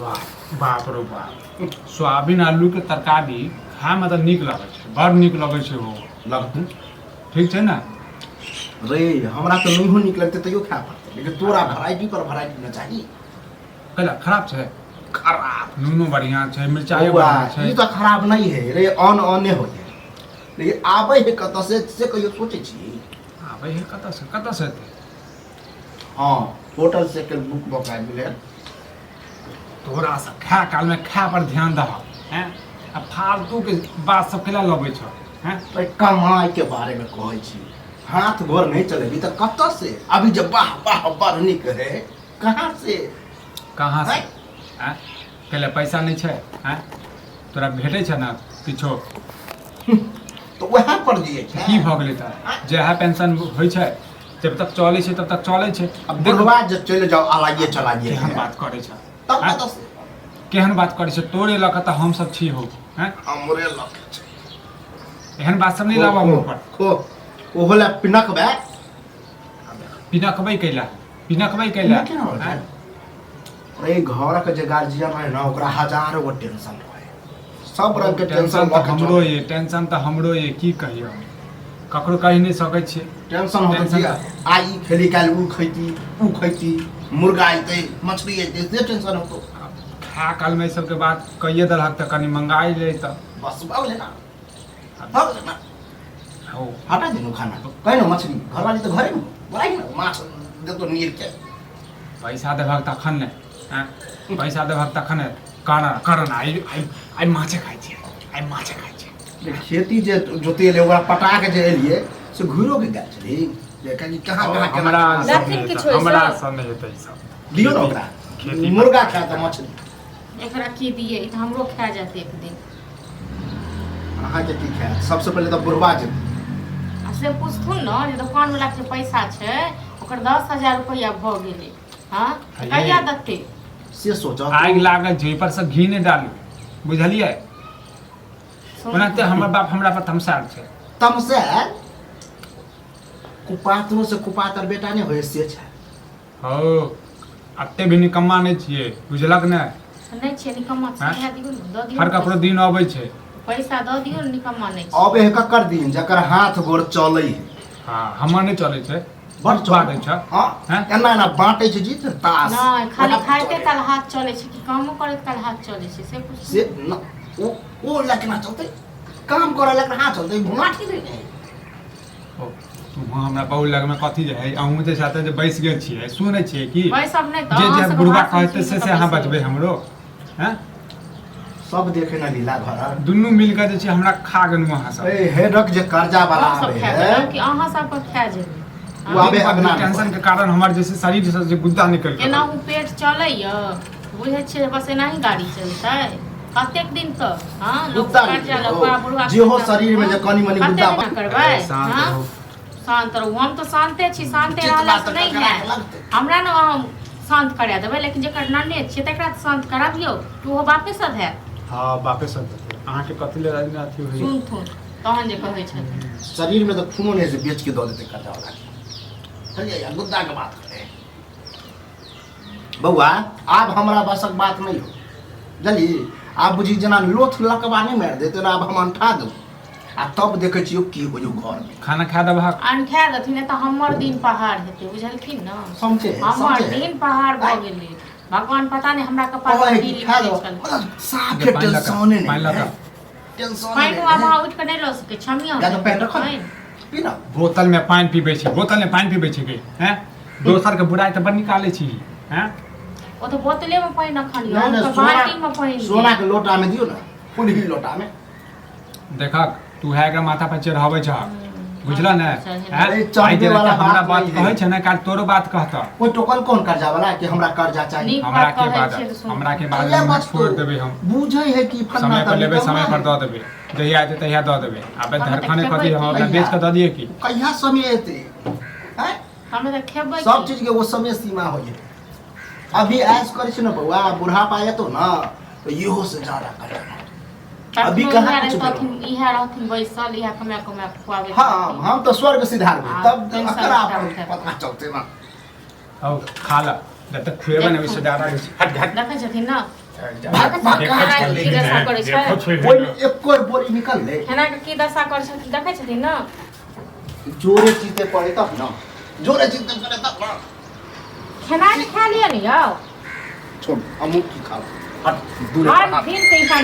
वाह बाप रे बाप सोयाबीन आलू के तरकारी खाए में तो नीक लगे छै बड़ नीक लगे छै वो लगतै ठीक छै ना रे हमरा तो नहीं नीक लगते तैयो खाए पड़तै लेकिन तोरा वैरायटी पर वैरायटी न चाहिए कैला खराब छै खराब नूनो बढ़िया छै मिर्चाई बौआ, बढ़िया छै ई तो खराब नहीं है रे ऑने हो जाए लेकिन आबै है कत से कहियो सोचे छी आबै है कतऽ से एतै हाँ होटल से के बुक बका मिले तोरा से खाए काल में खाए पर ध्यान दह हैं आ फालतू के बात सब केला लबै छ हैं भाई कमाई के बारे में कहै छी हाथ गोर नहीं चलेगी तो कत से अभी जब वाह वाह बड़ नीक है कहाँ से कहाँ से हैं? हैं कैला पैसा नहीं छै हैं तोरा भेटै छै ना किछो तो वहाँ पर दिए की भऽ गेलै तऽ जएह पेंशन होइ छै जब तक चलै छै तब तक चलै छै अब बुढ़वा जब चले जाओ आलाइए चलाइए केहन बात करै छै तब हैं? कत से केहन बात करै छै तोरे लऽ कऽ तऽ हम सब छी हो हैं हमरे लग छै एहन बात सब नहीं लाबा मुंह पर खो ओ होला पिनक बे पिनकबै कैला केना हो हैं? अरे घर के जे गार्जियन है ना ओकरा हजारों गो टेंशन रहे सब रंग के टेंशन टेंशन तऽ हमरो ये की कहियो ककरो कहि नहीं सकै छियै टेंशन होते टेंशन जी आई खेली काल ऊ खैती मुर्गा आइते मछली आइते से टेंशन होतो खा काल में ई सबके बात कहिए देलहक तऽ कनि मंगाई ले तऽ बस बाबले ना बाबले ना हो हटा दिनु खाना कहीं ना मछली घर वाली तो घरे में बनाई ना माछ दे तो नीर के पैसा देबहक तखन ने हैं पैसा देबहक तखन ने कारण आई माछे खाइ छियै आई माछे खाइ छियै खेती जे जोते ले ओकरा पटा के जे एलिए से घुरो के गाछ छली जे कहीं कहां कहां हमरा केना सब लखन नहीं किछो हेतै, हमरा ऐसा? सब नहीं हेतै ई सब दियो ना ओकरा खेती मुर्गा खा त मछली एकरा की दिए ई तो हमरो खा जाते एक दिन अहाँ के की खाय सबसे पहले तो बुढ़वा जे आ से पूछथुन न जे दुकान वाला के पैसा छै ओकर 10,000 रुपया भ गेलै हां है कहिया ये। दते से सोचो आग लागल छै पर से घी नहीं डालू बुझलियै ओनाते हमर बाप हमरा पर तमसाल छै तमसे कुपातरो से कुपातर बेटा ने होय से छै हो अते भी निकम्मा नहीं छियै बुझलक ने नहीं छै निकम्मा हाँ? छै दियो न द दियो हर ककरो दिन अबै छै पैसा द दियो न निकम्मा नहीं छै अबे ककर दिन जकर हाथ गोर चलै है हाँ हमर नहीं चलै छै बड़ बात छै हां हैं? एना एना बांटे छै जीत तास नहीं खाली ओना खाइते चले। काल हाथ चले छै कि कामो करत काल हाथ चले छै से पूछ से न ओ लकना चलते काम करे लकना हाथ चलते घुमाठी नहीं ओ, तू हमरा बहु लग में कथी जे है अहूँ जे साथे जे बैस गेल छियै सुनै छियै कि भाई सब नहीं तो जे अहाँ जे सब बुढ़वा बात कहते सुनथिन से तऽ अहाँ बैसे। बचबै हमरो हैं सब देखे ना लीला घर दुनू मिल के जे छै हमरा खा गेलहुँ अहाँ सब ए हेडक जे कर्जा वाला हम सब आवे खा है जेबै कि अहाँ सब पर खा जेबै वो आबे अगना टेंशन के कारण हमर जैसे शरीर से जे गुद्दा निकल के एनाहू पेट चलैय बुझै छियै बस एनाही गाड़ी चलतै कतेक दिन तक हाँ लोग गुद्दा कर्जा निकलै, लऽ ओ, बुढ़वा जेहो शरीर में जे कनी मनी कतेक गुद्दा दिना करबै शांत हाँ? रहू। शांत रहू हम तो शांते छी शांते जितना रहला से तक नहीं ककरा है लगतै। हमरा न हम शांत करा देबै लेकिन जेकर नन्हे छियै तकरा तऽ शांत कराबियौ तू हो बापे सद है हाँ बापे सब देतै अहाँके कथी ले राजी अथी होई सुन थुन तहन जे कहै छथिन शरीर में तो खूनो नहीं से बेच के दो देते कर्जा वाला चलिए यार गुद्दा के बात करे बउआ आब हमरा बसक बात नहीं हो जली आब बुझी जना लोथ लकवा नहीं मार देते ना अब हम अंठा दू आ तब देखे छियो की होयो घर में खाना खा देबहक अन खा देथिन तऽ हमर दिन पहाड़ हेतै बुझलखिन न समझे हमर समझे दिन पहाड़ भऽ गेलै भगवान पता नहीं हमरा कपार ओए पर की की खा लिखने दो छल मतलब साफ जे पानि लऽ कऽ, टेंशन पानि लऽ नहीं कऽ। टेंशन पानि आबा उठ के नहीं लऽ सकै छमिया या तो पैन रखो पी ना बोतल में पानी पीबै छी बोतल में पानी पीबै छी के हैं दोसर के बुराई तऽ बड़ निकालै छी हैं ओ तऽ बोतले में पानि रखलियो नहीं हम नहीं तऽ बाल्टी में पानि सोना के लोटा में दियो ना फुल ही लोटा में देखक तू है के माथा पर चढ़ाबै छ बुझला ने हैं? अरे आइ चढ़बे जे वाला हमरा बात बात नहीं है। कहै छै ने काल तोरो बात कहता कोई टोकन कौन कर्जा वाला कि हमरा कर्जा चाहिए नीक हमरा बात के कहै बाद छियै तऽ सुन। हमरा के बाद अरे में बस छोड़ तो देबै हम बूझे है कि फलना समय पर करनी लेबै करना समय पर है। दऽ देबै जहिया एतै तहिया दऽ देबै आबे हम तऽ धरखने खेबै कथी की? हम अपना बेच के दऽ दिए की कहिया समय एते हैं हमे तऽ खेबै सब की? चीज के वो समय सीमा हो जाए अभी ऐस करे छी ना बउआ बुढ़ापा आए तो ना तो इहो से ज्यादा करे अभी तखनो कहाँ इएह कुछ रहथिन इएह रहथिन बैसल इएह कमा कमा के खुआबै हाँ हम तो स्वर्ग सिधार हाँ, तब टेंशन अकरा उठा उठा। पता चलते ना औ खा ल जब तक खुएबै ने ओइसे ज्यादा हट हट देखै छथिन न भाग, भाग, देखो भाग, छोड़ की दशा करै छै? देखो छोड़ कोई एको बोरी निकलले खेना के की दशा कर छथिन देखै छथिन ना जोरे चीते पड़े तब ना जोरे चीते पड़े तब ना खेना के खा लिया नहीं यौ छोड़ हमू की खाओ हट दूर हर दिन पैसा